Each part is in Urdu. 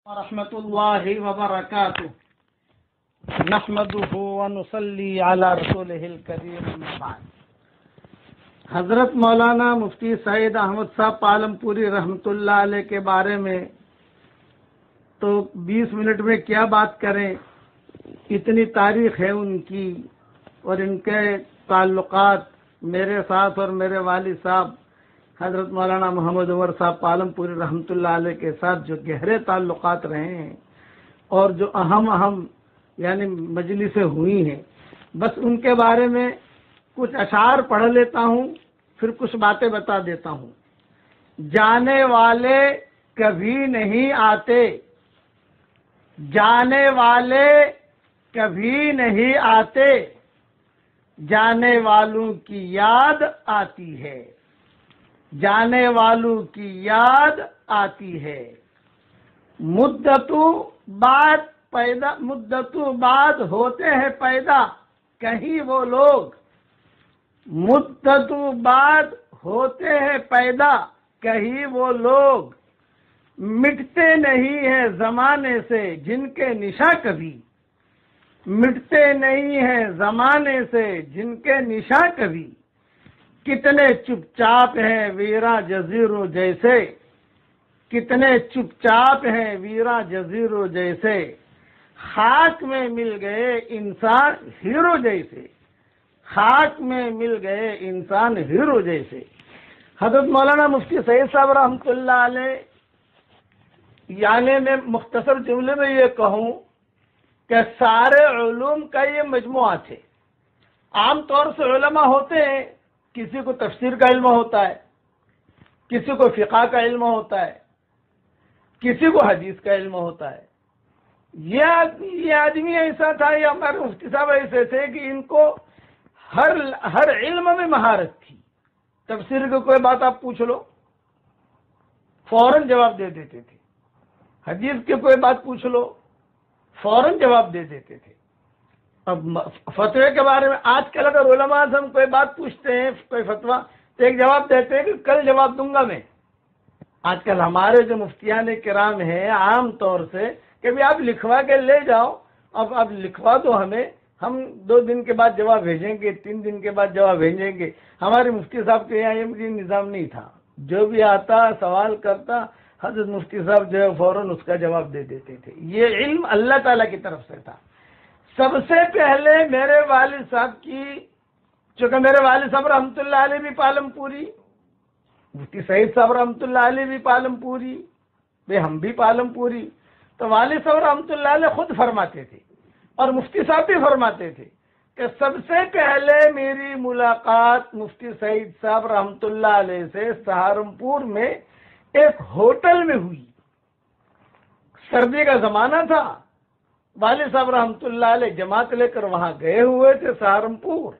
ورحمۃ اللہ وبرکاتہ نحمده ونصلی علی رسولہ الکریم اما بعد۔ حضرت مولانا مفتی سعید احمد صاحب پالم پوری رحمۃ اللہ علیہ کے بارے میں تو 20 منٹ میں کیا بات کریں، اتنی تاریخ ہے ان کی اور ان کے تعلقات میرے ساتھ اور میرے والد صاحب حضرت مولانا محمد عمر صاحب پالم پوری رحمۃ اللہ علیہ کے ساتھ جو گہرے تعلقات رہے ہیں اور جو اہم یعنی مجلسیں ہوئی ہیں، بس ان کے بارے میں کچھ اشعار پڑھ لیتا ہوں، پھر کچھ باتیں بتا دیتا ہوں۔ جانے والے کبھی نہیں آتے، جانے والے کبھی نہیں آتے، جانے والوں کی یاد آتی ہے، جانے والوں کی یاد آتی ہے۔ مدتوں بعد ہوتے ہیں پیدا کہیں وہ لوگ، مدتوں بعد ہوتے ہیں پیدا کہیں وہ لوگ، مٹتے نہیں ہیں زمانے سے جن کے نشاں کبھی، مٹتے نہیں ہیں زمانے سے جن کے نشاں کبھی۔ کتنے چپ چاپ ہیں ویراں جزیروں جیسے، کتنے چپ چاپ ہیں ویراں جزیروں جیسے، خاک میں مل گئے انسان ہیرو جیسے، خاک میں مل گئے انسان ہیرو جیسے۔ حضرت مولانا مفتی سعید صاحب رحمۃ اللہ علیہ، یعنی میں مختصر جملے میں یہ کہوں کہ سارے علوم کا یہ مجموعہ تھے۔ عام طور سے علماء ہوتے ہیں، کسی کو تفسیر کا علم ہوتا ہے، کسی کو فقہ کا علم ہوتا ہے، کسی کو حدیث کا علم ہوتا ہے۔ یہ آدمی ایسا تھا، یہ ہمارے مفتی صاحب ایسے تھے کہ ان کو ہر علم میں مہارت تھی۔ تفسیر کی کوئی بات آپ پوچھ لو فوراً جواب دے دیتے تھے، حدیث کی کوئی بات پوچھ لو فوراً جواب دے دیتے تھے۔ اب فتوے کے بارے میں آج کل اگر علماء سے ہم کوئی بات پوچھتے ہیں، کوئی فتویٰ، تو ایک جواب دیتے ہیں کہ کل جواب دوں گا میں۔ آج کل ہمارے جو مفتیان کرام ہیں عام طور سے کہ بھی آپ لکھوا کے لے جاؤ، اب آپ لکھوا دو ہمیں، ہم 2 دن کے بعد جواب بھیجیں گے، 3 دن کے بعد جواب بھیجیں گے۔ ہمارے مفتی صاحب کے یہاں یہ نظام نہیں تھا، جو بھی آتا سوال کرتا حضرت مفتی صاحب جو ہے فوراً اس کا جواب دے دیتے تھے۔ یہ علم اللہ تعالیٰ کی طرف سے تھا۔ سب سے پہلے میرے والد صاحب کی، چونکہ میرے والد صاحب رحمۃ اللہ علیہ بھی پالم پوری، مفتی سعید صاحب رحمۃ اللہ علیہ بھی پالم پوری، ہم بھی پالم پوری، تو والد صاحب رحمۃ اللہ علیہ خود فرماتے تھے اور مفتی صاحب بھی فرماتے تھے کہ سب سے پہلے میری ملاقات مفتی سعید صاحب رحمۃ اللہ علیہ سے سہارنپور میں ایک ہوٹل میں ہوئی۔ سردی کا زمانہ تھا، والد صاحب رحمۃ اللہ علیہ جماعت لے کر وہاں گئے ہوئے تھے سہارنپور،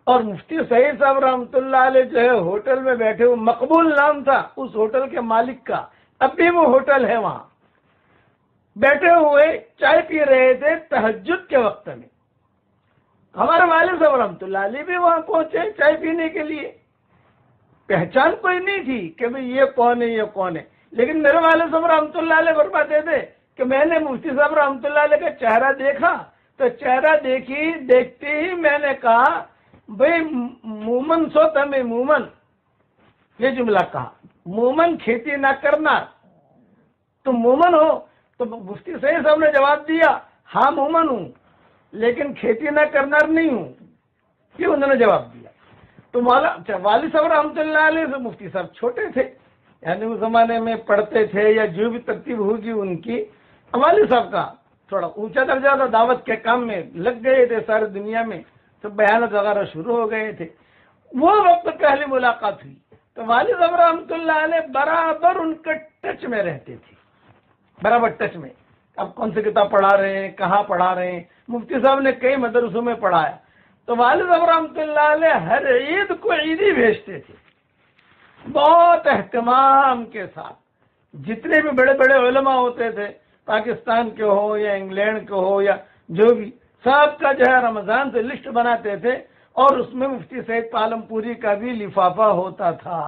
اور مفتی سعید صاحب رحمۃ اللہ علیہ جو ہے ہوٹل میں بیٹھے ہوئے، مقبول نام تھا اس ہوٹل کے مالک کا، اب بھی وہ ہوٹل ہے، وہاں بیٹھے ہوئے چائے پی رہے تھے تہجد کے وقت میں۔ ہمارے والد صاحب رحمۃ اللہ علیہ بھی وہاں پہنچے چائے پینے کے لیے۔ پہچان کوئی نہیں تھی کہ بھئی یہ کون ہے، یہ کون ہے، لیکن میرے والد صاحب رحمۃ اللہ علیہ فرماتے تھے کہ میں نے مفتی صاحب رحمۃ اللہ علیہ کا چہرہ دیکھا تو چہرہ دیکھتے ہی میں نے کہا بھئی مومن سو تمہیں مومن، یہ جملہ کہا، مومن کھیتی نہ کرنا، تم مومن ہو؟ تو مفتی سعید صاحب نے جواب دیا ہاں مومن ہوں لیکن کھیتی نہ کرنا نہیں ہوں، یہ انہوں نے جواب دیا۔ تو والد صاحب رحمۃ اللہ علیہ سے مفتی صاحب چھوٹے تھے، یعنی اس زمانے میں پڑھتے تھے یا جو بھی ترتیب ہوگی ان کی، والد صاحب کا تھوڑا اونچا درجہ تھا، دعوت کے کام میں لگ گئے تھے، ساری دنیا میں تو بیانات وغیرہ شروع ہو گئے تھے۔ وہ وقت پہلی ملاقات ہوئی تو والد صاحب رحمۃ اللہ علیہ برابر ان کے ٹچ میں رہتے تھے، برابر ٹچ میں۔ اب کون سی کتاب پڑھا رہے ہیں، کہاں پڑھا رہے ہیں، مفتی صاحب نے کئی مدرسوں میں پڑھایا، تو والد صاحب رحمۃ اللہ علیہ ہر عید کو عیدی بھیجتے تھے بہت اہتمام کے ساتھ۔ جتنے بھی بڑے بڑے علماء ہوتے تھے، پاکستان کے ہو یا انگلینڈ کے ہو یا جو بھی، سب کا جو ہے رمضان سے لسٹ بناتے تھے اور اس میں مفتی سعید پالم پوری کا بھی لفافہ ہوتا تھا،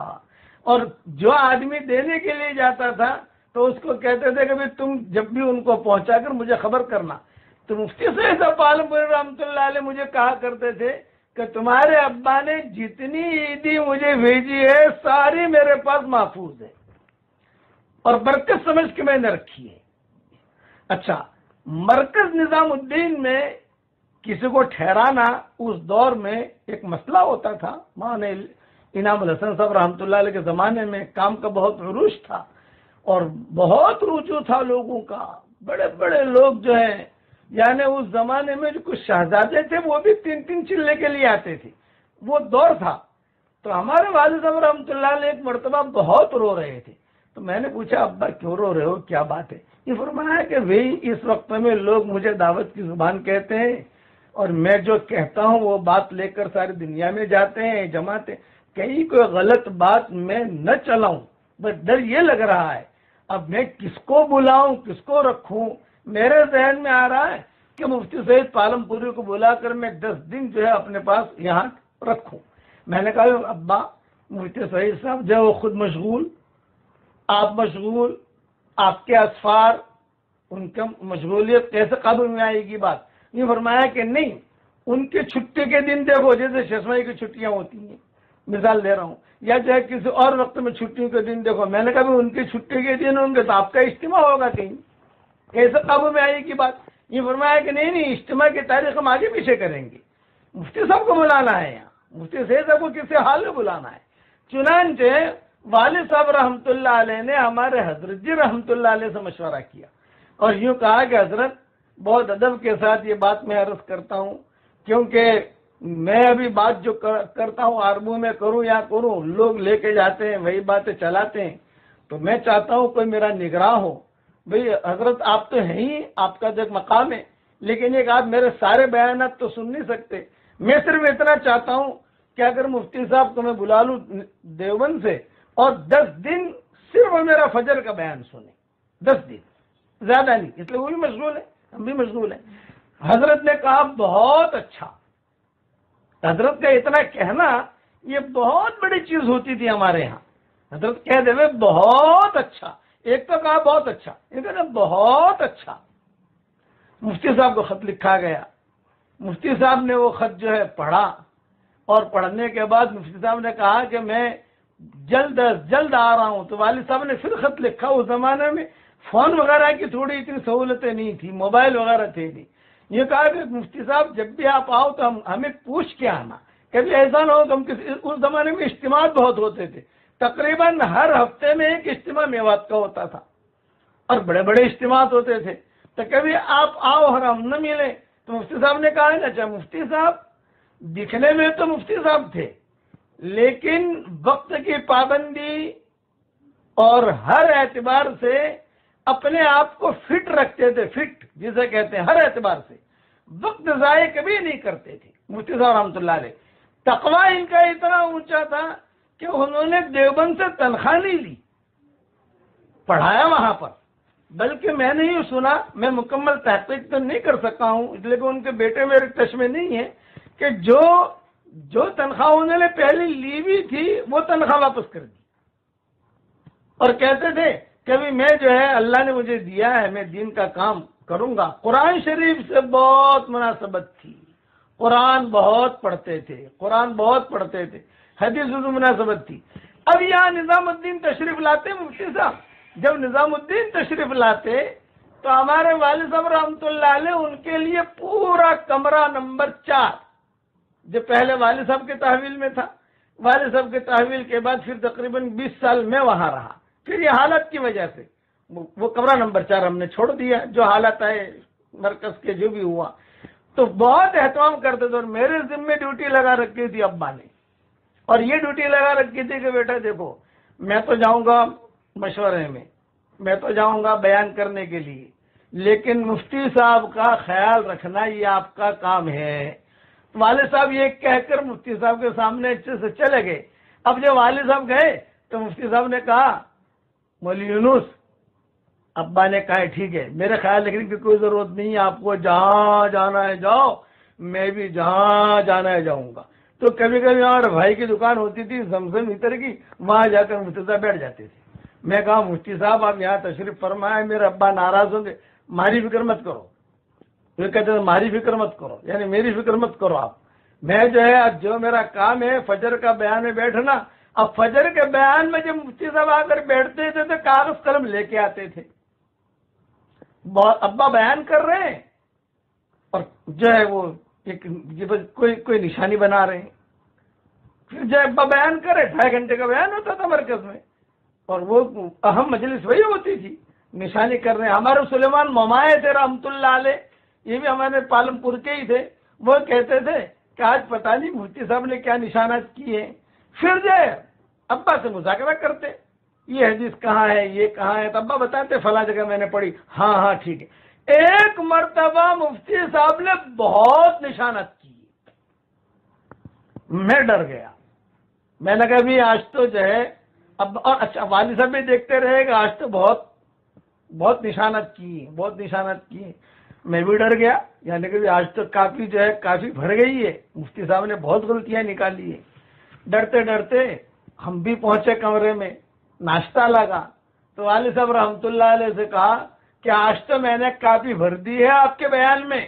اور جو آدمی دینے کے لیے جاتا تھا تو تو اس کو کہتے تھے کہ بھی تم جب بھی ان کو پہنچا کر مجھے خبر کرنا. تو مفتی صاحب عالم پوری رحمۃ اللہ علیہ مجھے کہا کرتے تھے کہ تمہارے ابا نے جتنی عیدی مجھے بھیجی ہے ساری میرے پاس محفوظ ہے اور برکت سمجھ کے میں نے رکھی ہے. اچھا، مرکز نظام الدین میں کسی کو ٹھہرانا اس دور میں ایک مسئلہ ہوتا تھا. مولانا انعام الحسن صاحب رحمۃ اللہ علیہ کے زمانے میں کام کا بہت عروج تھا اور بہت رجوع تھا لوگوں کا. بڑے بڑے لوگ جو ہیں، یعنی اس زمانے میں جو کچھ شہزادے تھے وہ بھی 3 چلے کے لیے آتے تھے. وہ دور تھا. تو ہمارے والد صاحب رحمۃ اللہ علیہ ایک مرتبہ بہت رو رہے تھے. تو میں نے پوچھا ابا کیوں رو رہے ہو، کیا بات ہے؟ یہ فرمایا کہ بھئی اس وقت میں لوگ مجھے دعوت کی زبان کہتے ہیں اور میں جو کہتا ہوں وہ بات لے کر ساری دنیا میں جاتے ہیں، جماتے ہیں. کہیں کوئی غلط بات میں نہ چلاؤں، بس ڈر یہ لگ رہا ہے اب میں کس کو بلاؤں، کس کو رکھوں. میرے ذہن میں آ رہا ہے کہ مفتی سعید پالم پوری کو بلا کر میں 10 دن جو ہے اپنے پاس یہاں رکھوں. میں نے کہا ابا مفتی سعید صاحب جو ہے وہ خود مشغول، آپ مشغول، آپ کے اسفار، ان کی مشغولیت کیسے قابو میں آئے گی بات. یہ فرمایا کہ نہیں، ان کی چھٹی کے دن دیکھو جیسے ششمائی کی چھٹیاں ہوتی ہیں، مثال دے رہا ہوں، یا چاہے کسی اور وقت میں چھٹیوں کے دن دیکھو. میں نے کہا ان کی چھٹی کے دن ہوں گے تو آپ کا اجتماع ہوگا کہیں، کیسے قابو میں آئے گی بات. یہ فرمایا کہ نہیں اجتماع کی تاریخ ہم آگے پیچھے کریں گے، مفتی صاحب کو بلانا ہے، یہاں مفتی صاحب کو کسی حال میں بلانا ہے. چنانچہ والد صاحب رحمۃ اللہ علیہ نے ہمارے حضرت جی رحمۃ اللہ علیہ سے مشورہ کیا اور یوں کہا کہ حضرت بہت ادب کے ساتھ یہ بات میں عرض کرتا ہوں، کیونکہ میں ابھی بات جو کرتا ہوں عربوں میں کروں یا کروں، لوگ لے کے جاتے ہیں وہی باتیں چلاتے ہیں، تو میں چاہتا ہوں کوئی میرا نگراں ہو. بھئی حضرت آپ تو ہیں ہی، آپ کا جو ایک مقام ہے، لیکن ایک آپ میرے سارے بیانات تو سن نہیں سکتے. میں صرف اتنا چاہتا ہوں کہ اگر مفتی صاحب کو میں بلا لوں دیوبند سے اور 10 دن صرف میرا فجر کا بیان سنیں، 10 دن، زیادہ نہیں، اس لیے وہ بھی مشغول ہے، ہم بھی مشغول ہیں. حضرت نے کہا بہت اچھا. حضرت کا اتنا کہنا یہ بہت بڑی چیز ہوتی تھی ہمارے ہاں. حضرت کہہ دے بہت اچھا، ایک تو کہا بہت اچھا، ایک کہا بہت اچھا. مفتی صاحب کو خط لکھا گیا. مفتی صاحب نے وہ خط جو ہے پڑھا اور پڑھنے کے بعد مفتی صاحب نے کہا کہ میں جلد از جلد آ رہا ہوں. تو والد صاحب نے پھر خط لکھا. اس زمانے میں فون وغیرہ کی تھوڑی اتنی سہولتیں نہیں تھی، موبائل وغیرہ تھے نہیں. یہ کہا کہ مفتی صاحب جب بھی آپ آؤ تو ہمیں پوچھ کے آنا، کبھی ایسا نہ ہو کہ ہم اس زمانے میں اجتماع بہت ہوتے تھے، تقریباً ہر ہفتے میں ایک اجتماع میوات کا ہوتا تھا اور بڑے بڑے اجتماعات ہوتے تھے. تو کبھی آپ آؤ اور ہم نہ ملیں. تو مفتی صاحب نے کہا ہے اچھا مفتی صاحب دکھنے میں تو مفتی صاحب تھے لیکن وقت کی پابندی اور ہر اعتبار سے اپنے آپ کو فٹ رکھتے تھے، فٹ جسے کہتے ہیں، ہر اعتبار سے وقت ضائع کبھی نہیں کرتے تھے مفتی صاحب رحمۃ اللہ علیہ. تقوی ان کا اتنا اونچا تھا کہ انہوں نے دیوبند سے تنخواہ نہیں لی، پڑھایا وہاں پر. بلکہ میں نے یہ سنا، میں مکمل تحقیق تو نہیں کر سکا ہوں اس لیے کہ ان کے بیٹے میرے ٹچ میں نہیں ہے، کہ جو تنخواہ انہوں نے پہلے لی ہوئی تھی وہ تنخواہ واپس کر دی اور کہتے تھے کبھی میں جو ہے اللہ نے مجھے دیا ہے میں دین کا کام کروں گا. قرآن شریف سے بہت مناسبت تھی، قرآن بہت پڑھتے تھے، قرآن بہت پڑھتے تھے، حدیث سے مناسبت تھی. اب یہاں نظام الدین تشریف لاتے مفتی صاحب، جب نظام الدین تشریف لاتے تو ہمارے والد صاحب رحمۃ اللہ علیہ ان کے لیے پورا کمرہ نمبر 4 جو پہلے والد صاحب کے تحویل میں تھا، والد صاحب کے تحویل کے بعد پھر تقریباً 20 سال میں وہاں رہا. پھر یہ حالت کی وجہ سے وہ کمرہ نمبر 4 ہم نے چھوڑ دیا، جو حالت آئے مرکز کے جو بھی ہوا. تو بہت اہتمام کرتے تھے اور میرے ذمے ڈیوٹی لگا رکھی تھی ابا نے، اور یہ ڈیوٹی لگا رکھی تھی کہ بیٹا دیکھو میں تو جاؤں گا مشورے میں تو جاؤں گا بیان کرنے کے لیے، لیکن مفتی صاحب کا خیال رکھنا یہ آپ کا کام ہے. والد صاحب یہ کہہ کر مفتی صاحب کے سامنے اچھے سے چلے گئے. اب جب والد صاحب گئے تو مفتی صاحب نے کہا مولوی یونس، ابا نے کہا ٹھیک ہے، میرے خیال رکھنے کی کوئی ضرورت نہیں ہے، آپ کو جہاں جانا ہے جاؤ، میں بھی جہاں جانا ہے جاؤں گا. تو کبھی کبھی ہمارے بھائی کی دکان ہوتی تھی زمزم اتر کی، وہاں جا کر مفتی صاحب بیٹھ جاتے تھے. میں کہا مفتی صاحب آپ یہاں تشریف فرمائے، میرے ابا ناراض ہوں گے، ہماری فکر مت کرو. وہ کہتے ہیں ہماری فکر مت کرو، یعنی میری فکر مت کرو آپ. میں جو ہے جو میرا کام ہے فجر کا بیان میں بیٹھنا. اب فجر کے بیان میں جب مفتی صاحب آ کر بیٹھتے تھے تو کاغذ قلم لے کے آتے تھے. ابا بیان کر رہے ہیں اور جو ہے وہ کوئی نشانی بنا رہے ہیں. پھر جو ابا بیان کرے 2.5 گھنٹے کا بیان ہوتا تھا مرکز میں، اور وہ اہم مجلس وہی ہوتی تھی، نشانی کر رہے ہیں. ہمارے سلیمان ممائے تھے رحمت اللہ علیہ، یہ بھی ہمارے پالم پور کے ہی تھے. وہ کہتے تھے کہ آج پتہ نہیں مفتی صاحب نے کیا نشانات کیے ہیں. پھر جو ہے ابا سے مذاکرہ کرتے، یہ حدیث کہاں ہے، یہ کہاں ہے، تو ابا بتاتے فلاں جگہ میں نے پڑھی. ہاں ہاں ٹھیک ہے. ایک مرتبہ مفتی صاحب نے بہت نشانات کی، میں ڈر گیا. میں نے کہا بھی آج تو جو ہے اب، اور اچھا والد صاحب بھی دیکھتے رہے گا، آج تو بہت نشانات کی. میں بھی ڈر گیا، یعنی کہ آج تو کافی جو ہے کافی بھر گئی ہے، مفتی صاحب نے بہت غلطیاں نکالی ہیں. ڈرتے ڈرتے ہم بھی پہنچے کمرے میں، ناشتہ لگا تو والد صاحب رحمت اللہ علیہ سے کہا کہ آج تو میں نے کافی بھر دی ہے آپ کے بیان میں.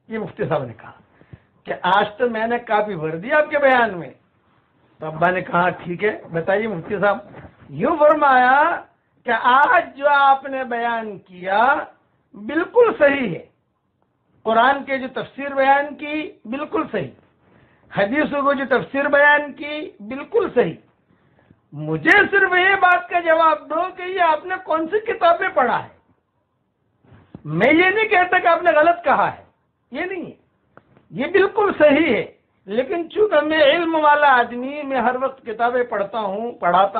یہ مفتی صاحب نے کہا کہ آج تو میں نے کافی بھر دی آپ کے بیان میں. تو ابا نے کہا ٹھیک ہے بتائیے مفتی صاحب. یوں فرمایا کہ آج جو آپ نے بیان کیا بالکل صحیح ہے، قرآن کے جو تفسیر بیان کی بالکل صحیح، حدیثوں کو جو تفسیر بیان کی بالکل صحیح. مجھے صرف یہ بات کا جواب دو کہ یہ آپ نے کون سی کتابیں پڑھا ہے. میں یہ نہیں کہتا کہ آپ نے غلط کہا ہے، یہ نہیں ہے، یہ بالکل صحیح ہے. لیکن چونکہ میں علم والا آدمی، میں ہر وقت کتابیں پڑھاتا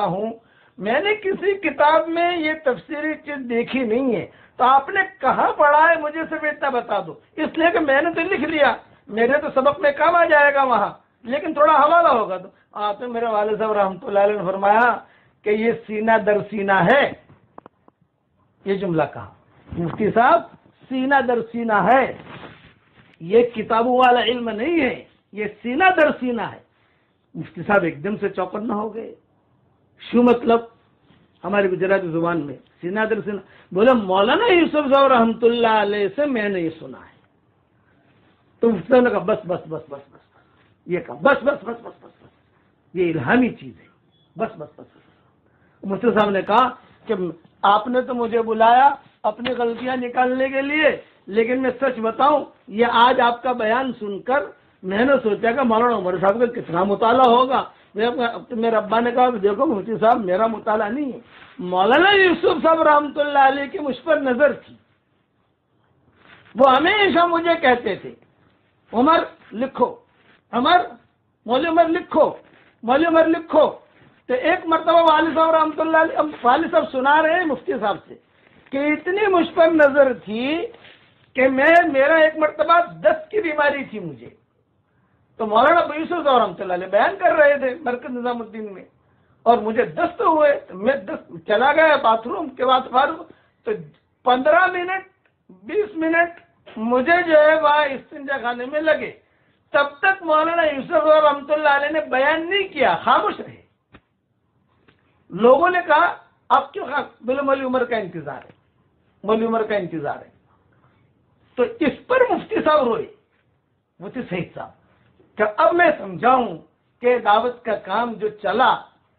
ہوں، میں نے کسی کتاب میں یہ تفسیری چیز دیکھی نہیں ہے. تو آپ نے کہاں پڑھا ہے مجھے صرف اتنا بتا دو، اس لیے کہ میں نے تو لکھ لیا، میرے تو سبق میں کام آ جائے گا وہاں، لیکن تھوڑا حوالہ ہوگا. تو آپ نے میرے والد صاحب رحمۃ اللہ علیہ نے فرمایا کہ یہ سینہ در سینہ ہے. یہ جملہ کہا مفتی صاحب، سینہ در سینہ ہے، یہ کتابوں والا علم نہیں ہے، یہ سینہ در سینہ ہے. مفتی صاحب ایک دم سے چوکنا ہو گئے. شو مطلب؟ ہماری گجراتی زبان میں سینہ در سینہ، بولے مولانا یوسف صاحب رحمۃ اللہ علیہ سے میں نے یہ سنا ہے. تو مفتی صاحب نے کہا بس بس بس بس بس، یہ کہا بس بس بس بس بس بس، یہ الہامی چیز ہے، بس بس بس بس. مفتی صاحب نے کہا کہ آپ نے تو مجھے بلایا اپنی غلطیاں نکالنے کے لیے، لیکن میں سچ بتاؤں یہ آج آپ کا بیان سن کر میں نے سوچا کہ مولانا عمر صاحب کا کتنا مطالعہ ہوگا. میرے ابا نے کہا دیکھو مفتی صاحب میرا مطالعہ نہیں ہے، مولانا یوسف صاحب رحمۃ اللہ علیہ کی مجھ پر نظر تھی. وہ ہمیشہ مجھے کہتے تھے عمر لکھو، مولوی عمر لکھو، مولوی عمر لکھو. تو ایک مرتبہ والد صاحب رحمۃ اللہ علیہ، والد صاحب سنا رہے ہیں مفتی صاحب سے کہ اتنی مجھ پر نظر تھی کہ میرا ایک مرتبہ دست کی بیماری تھی مجھے. تو مولانا ابو یوسف صاحب رحمۃ اللہ علیہ بیان کر رہے تھے مرکز نظام الدین میں، اور مجھے دست ہوئے. میں چلا گیا باتھ روم کے بعد فارغ، تو 15 منٹ 20 منٹ مجھے جو ہے وہاں استنجا خانے میں لگے. تب تک مولانا یوسف صاحب رحمۃ اللہ علیہ نے بیان نہیں کیا، خاموش رہے. لوگوں نے کہا اب کیوں بولے مولوی عمر کا انتظار ہے، مولوی عمر کا انتظار ہے. تو اس پر مفتی صاحب روئے، مفتی سعید صاحب، کہ اب میں سمجھاؤں کہ دعوت کا کام جو چلا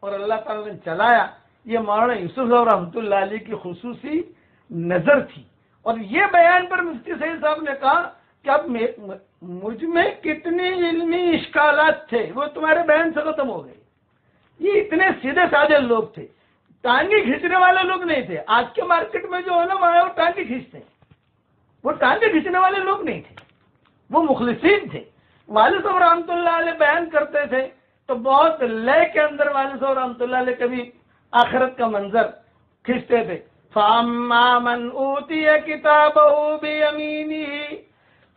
اور اللہ تعالیٰ نے چلایا، یہ مولانا یوسف صاحب رحمۃ اللہ علیہ کی خصوصی نظر تھی. اور یہ بیان پر مفتی سعید صاحب نے کہا کہ اب مجھ میں کتنی علمی اشکالات تھے وہ تمہارے بیان سے ختم ہو گئے. یہ اتنے سیدھے سادے لوگ تھے، ٹانگی کھینچنے والے لوگ نہیں تھے. آج کے مارکیٹ میں جو علماء ہیں وہ ٹانگی کھینچتے ہیں، وہ ٹانگی کھینچنے والے لوگ نہیں تھے، وہ مخلصین تھے. والد صاحب رحمۃ اللہ علیہ بیان کرتے تھے تو بہت لے کے اندر والد صاحب رحمۃ اللہ علیہ کبھی آخرت کا منظر کھینچتے تھے. فَأَمَّا مَنْ أُوتِيَ كِتَابَهُ بِيَمِينِهِ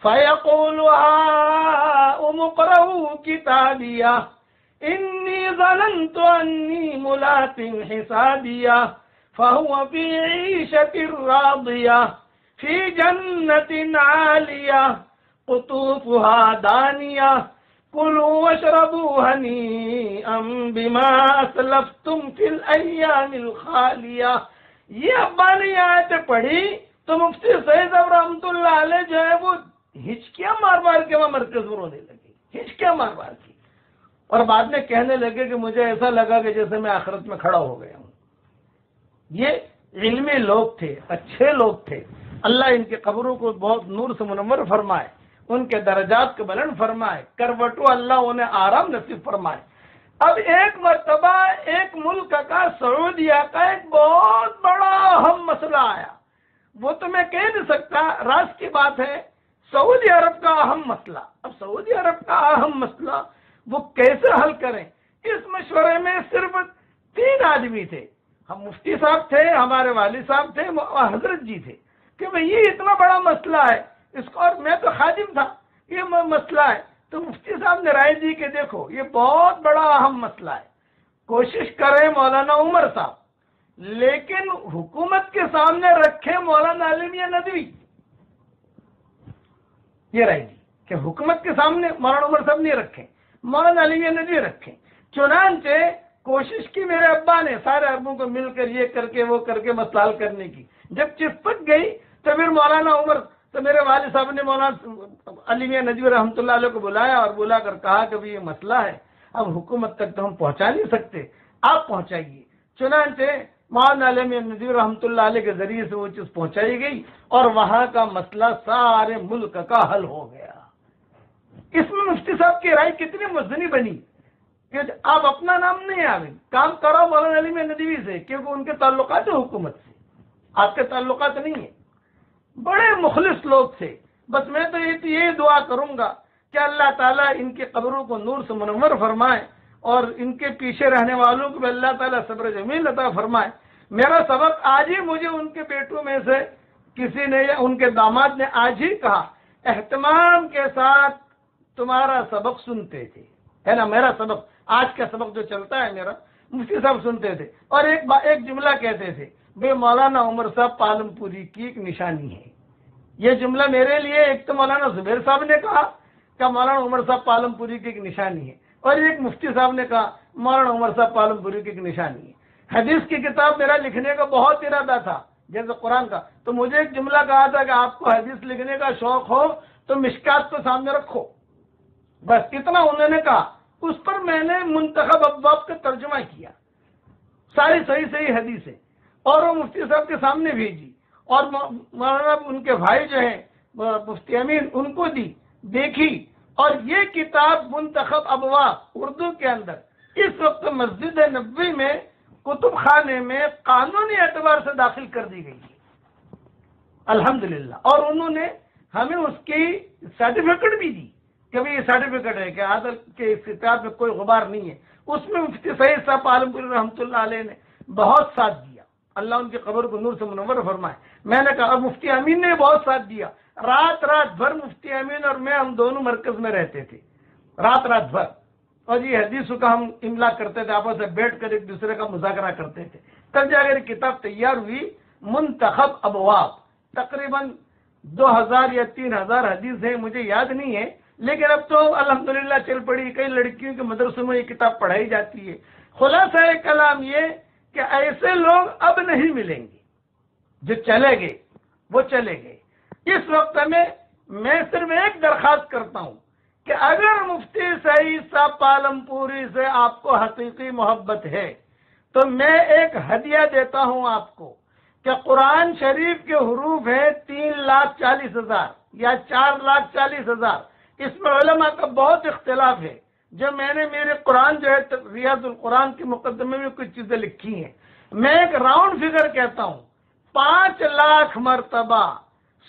فَيَقُولُ هَاؤُمُ اقْرَءُوا كِتَابِيَهْ إِنِّي ظَنَنتُ أَنِّي مُلَاقٍ حِسَابِيَهْ فَهُوَ فِي عِيشَةٍ رَاضِيَةٍ فِي جَنَّةٍ عَالِيَةٍ قُطُوفُهَا دَانِيَةٌ کلوا واشربوا ہنیئا بما اسلفتم فی الایام الخالیہ. یہ ابا نے یہ آیتیں پڑھی تو مفتی سعید صاحب رحمۃ اللہ علیہ جو ہے وہ ہچکیاں مار مار کے وہاں مرکز میں رونے لگے، ہچکیاں مار مار کی، اور بعد میں کہنے لگے کہ مجھے ایسا لگا کہ جیسے میں آخرت میں کھڑا ہو گیا ہوں. یہ علمی لوگ تھے، اچھے لوگ تھے. اللہ ان کی قبروں کو بہت نور سے منور فرمائے، ان کے درجات کو بلند فرمائے، کروٹو اللہ انہیں آرام نصیب فرمائے. اب ایک مرتبہ ایک ملک کا، سعودیہ کا ایک بہت بڑا اہم مسئلہ آیا. وہ تو میں کہہ نہیں سکتا، راز کی بات ہے. سعودی عرب کا اہم مسئلہ. اب سعودی عرب کا اہم مسئلہ وہ کیسے حل کریں؟ اس مشورے میں صرف 3 آدمی تھے. ہم مفتی صاحب تھے، ہمارے والد صاحب تھے، حضرت جی تھے کہ بھئی یہ اتنا بڑا مسئلہ ہے اس کو، اور میں تو خادم تھا. یہ مسئلہ ہے تو مفتی صاحب نے رائے دی کہ دیکھو یہ بہت بڑا اہم مسئلہ ہے، کوشش کریں مولانا عمر صاحب، لیکن حکومت کے سامنے رکھیں مولانا علی میاں ندوی. یہ رائے دی کہ حکومت کے سامنے مولانا عمر صاحب نہیں رکھیں، مولانا علی میاں ندوی رکھیں. چنانچہ کوشش کی میرے ابا نے سارے عربوں کو مل کر یہ کر کے وہ کر کے مسئلہ حل کرنے کی. جب چپک گئی تو پھر مولانا عمر تو میرے والد صاحب نے مولانا علی میاں ندوی رحمۃ اللہ علیہ کو بلایا اور بلا کر کہا کہ یہ مسئلہ ہے، اب حکومت تک تو ہم پہنچا نہیں سکتے، آپ پہنچائیے. چنانچہ مولانا علی میاں ندوی رحمۃ اللہ علیہ کے ذریعے سے وہ چیز پہنچائی گئی اور وہاں کا مسئلہ سارے ملک کا حل ہو گیا. اس میں مفتی صاحب کی رائے کتنی مزنی بنی کہ آپ اپنا نام نہیں آوے، کام کرو مولانا علی میاں ندوی سے، کیونکہ ان کے تعلقات ہیں حکومت سے، آپ کے تعلقات نہیں ہیں. بڑے مخلص لوگ تھے. بس میں تو یہ دعا کروں گا کہ اللہ تعالیٰ ان کی قبروں کو نور سے منور فرمائے اور ان کے پیچھے رہنے والوں کو بھی اللہ تعالیٰ صبر جمیل عطا فرمائے. میرا سبق آج ہی مجھے ان کے بیٹوں میں سے کسی نے یا ان کے داماد نے آج ہی کہا، اہتمام کے ساتھ تمہارا سبق سنتے تھے، ہے نا. میرا سبق، آج کا سبق جو چلتا ہے میرا، مفتی صاحب سنتے تھے اور ایک جملہ کہتے تھے، بے مولانا عمر صاحب پالم پوری کی ایک نشانی ہے. یہ جملہ میرے لیے ایک تو مولانا زبیر صاحب نے کہا کہ مولانا عمر صاحب پالم پوری کی ایک نشانی ہے، اور ایک مفتی صاحب نے کہا مولانا عمر صاحب پالم پوری کی ایک نشانی ہے. حدیث کی کتاب میرا لکھنے کا بہت ارادہ تھا جیسے قرآن کا، تو مجھے ایک جملہ کہا تھا کہ آپ کو حدیث لکھنے کا شوق ہو تو مشکات کو سامنے رکھو، بس اتنا انہوں نے کہا. اس پر میں نے منتخب ابواب کا ترجمہ کیا، ساری صحیح حدیثیں، اور وہ مفتی صاحب کے سامنے بھیجی، اور مولانا ان کے بھائی جو ہیں مفتی امین ان کو دی، دیکھی. اور یہ کتاب منتخب ابواب اردو کے اندر اس وقت مسجد نبوی میں کتب خانے میں قانونی اعتبار سے داخل کر دی گئی ہے الحمدللہ. اور انہوں نے ہمیں اس کی سرٹیفکیٹ بھی دی کہ یہ سرٹیفکیٹ ہے کہ عادل کے اس کتاب میں کوئی غبار نہیں ہے. اس میں مفتی سعید صاحب عالم پوری رحمۃ اللہ علیہ نے بہت ساتھ دیا، اللہ ان کی قبر کو نور سے منور فرمائے. میں نے کہا مفتی امین نے بہت ساتھ دیا، رات بھر مفتی امین اور میں ہم دونوں مرکز میں رہتے تھے، رات بھر، اور یہ حدیثوں کا ہم املا کرتے تھے، آپس میں بیٹھ کر ایک دوسرے کا مذاکرہ کرتے تھے. تب جا کر کتاب تیار ہوئی منتخب ابواب. تقریباً 2000 یا 3000 حدیث ہیں، مجھے یاد نہیں ہے، لیکن اب تو الحمدللہ چل پڑی. کئی لڑکیوں کے مدرسوں میں یہ کتاب پڑھائی جاتی ہے. خلاصہ کلام یہ کہ ایسے لوگ اب نہیں ملیں گے، جو چلے گئے وہ چلے گئے. اس وقت میں صرف ایک درخواست کرتا ہوں کہ اگر مفتی سعید صاحب پالم پوری سے آپ کو حقیقی محبت ہے تو میں ایک ہدیہ دیتا ہوں آپ کو کہ قرآن شریف کے حروف ہیں 3,40,000 یا 4,40,000. اس میں علماء کا بہت اختلاف ہے. جب میں نے میرے قرآن جو ہے ریاض القرآن کے مقدمے میں کچھ چیزیں لکھی ہیں، میں ایک راؤنڈ فگر کہتا ہوں، 5 لاکھ مرتبہ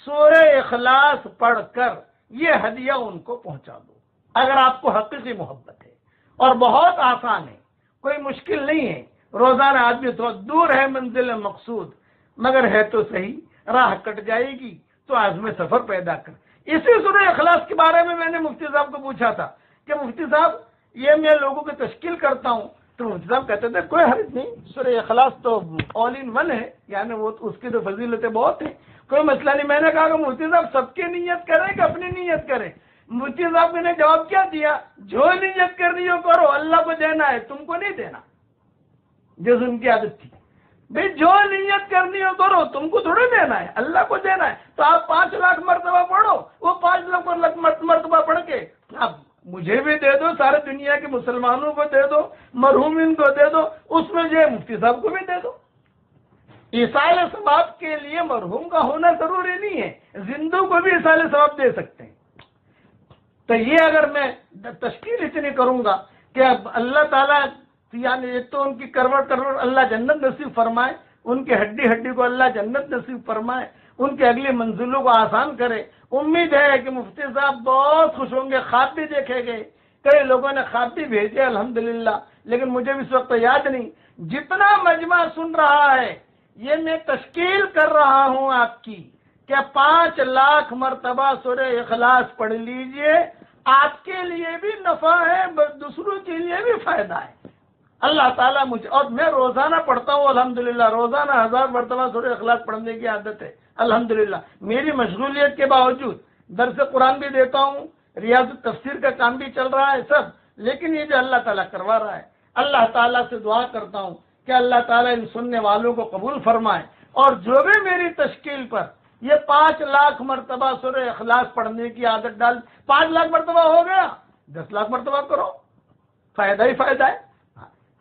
سورہ اخلاص پڑھ کر یہ ہدیہ ان کو پہنچا دو اگر آپ کو حقیقی محبت ہے. اور بہت آسان ہے، کوئی مشکل نہیں ہے. روزانہ آدمی تھوڑا دور ہے منزل مقصود، مگر ہے تو صحیح، راہ کٹ جائے گی تو عزم سفر پیدا کر. اسی سورہ اخلاص کے بارے میں نے مفتی صاحب کو پوچھا تھا کہ مفتی صاحب یہ میں لوگوں کی تشکیل کرتا ہوں، تو مفتی صاحب کہتے تھے کوئی حرج نہیں، سورہ اخلاص تو آل ان ون ہے، یعنی وہ اس کی تو فضیلتیں بہت ہیں، کوئی مسئلہ نہیں. میں نے کہا کہ مفتی صاحب سب کی نیت کریں کہ اپنی نیت کریں؟ مفتی صاحب نے جواب کیا دیا؟ جو نیت کرنی ہو کرو، اللہ کو دینا ہے، تم کو نہیں دینا، جیسے ان کی عادت تھی، بھئی جو نیت کرنی ہو کرو، تم کو تھوڑے دینا ہے، اللہ کو دینا ہے۔ تو آپ 5 لاکھ مرتبہ پڑھو، وہ 5 لاکھ مرتبہ پڑھ کے اب مجھے بھی دے دو، سارے دنیا کے مسلمانوں کو دے دو، مرحومین کو دے دو، اس میں جو مفتی صاحب کو بھی دے دو۔ ایصال ثواب کے لیے مرحوم کا ہونا ضروری نہیں ہے، زندوں کو بھی ایصال ثواب دے سکتے ہیں۔ تو یہ اگر میں تشکیل اتنی کروں گا کہ اب اللہ تعالیٰ یعنی ایک تو ان کی کروڑ اللہ جنت نصیب فرمائے، ان کی ہڈی کو اللہ جنت نصیب فرمائے، ان کے اگلی منزلوں کو آسان کرے۔ امید ہے کہ مفتی صاحب بہت خوش ہوں گے، خواب بھی دیکھے گئے، کئی لوگوں نے خواب بھی بھیجے الحمدللہ، لیکن مجھے بھی اس وقت یاد نہیں۔ جتنا مجمع سن رہا ہے یہ میں تشکیل کر رہا ہوں آپ کی کہ 5 لاکھ مرتبہ سورہ اخلاص پڑھ لیجئے، آپ کے لیے بھی نفع ہے، دوسروں کے لیے بھی فائدہ ہے۔ اللہ تعالیٰ مجھے، اور میں روزانہ پڑھتا ہوں الحمدللہ، روزانہ 1000 مرتبہ سورہ اخلاص پڑھنے کی عادت ہے الحمدللہ۔ میری مشغولیت کے باوجود درس قرآن بھی دیتا ہوں، ریاض التفسیر کا کام بھی چل رہا ہے سب، لیکن یہ جو اللہ تعالیٰ کروا رہا ہے، اللہ تعالیٰ سے دعا کرتا ہوں کہ اللہ تعالیٰ ان سننے والوں کو قبول فرمائے، اور جو بھی میری تشکیل پر یہ 5 لاکھ مرتبہ سورہ اخلاص پڑھنے کی عادت ڈال، 5 لاکھ مرتبہ ہو گیا، 10 لاکھ مرتبہ کرو، فائدہ ہی فائدہ ہے۔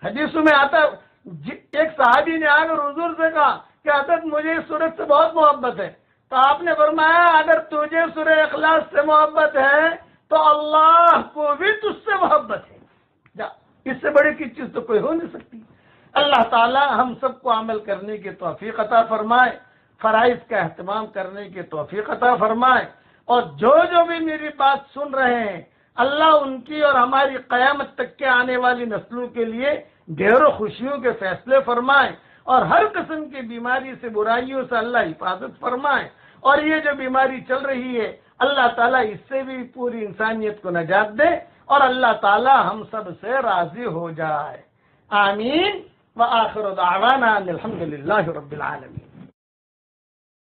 حدیثوں میں آتا ہے، ایک صحابی نے آ کر حضور سے کہا کہ حضرت مجھے اس سورت سے بہت محبت ہے، تو آپ نے فرمایا اگر تجھے سورہ اخلاص سے محبت ہے تو اللہ کو بھی تجھ سے محبت ہے، جا، اس سے بڑی کی چیز تو کوئی ہو نہیں سکتی۔ اللہ تعالی ہم سب کو عمل کرنے کی توفیق عطا فرمائے، فرائض کا اہتمام کرنے کی توفیق عطا فرمائے، اور جو بھی میری بات سن رہے ہیں اللہ ان کی اور ہماری قیامت تک کے آنے والی نسلوں کے لیے ڈھیروں خوشیوں کے فیصلے فرمائے، اور ہر قسم کی بیماری سے، برائیوں سے اللہ حفاظت فرمائے، اور یہ جو بیماری چل رہی ہے اللہ تعالیٰ اس سے بھی پوری انسانیت کو نجات دے، اور اللہ تعالیٰ ہم سب سے راضی ہو جائے۔ آمین وآخر دعوانا الحمدللہ رب العالمین۔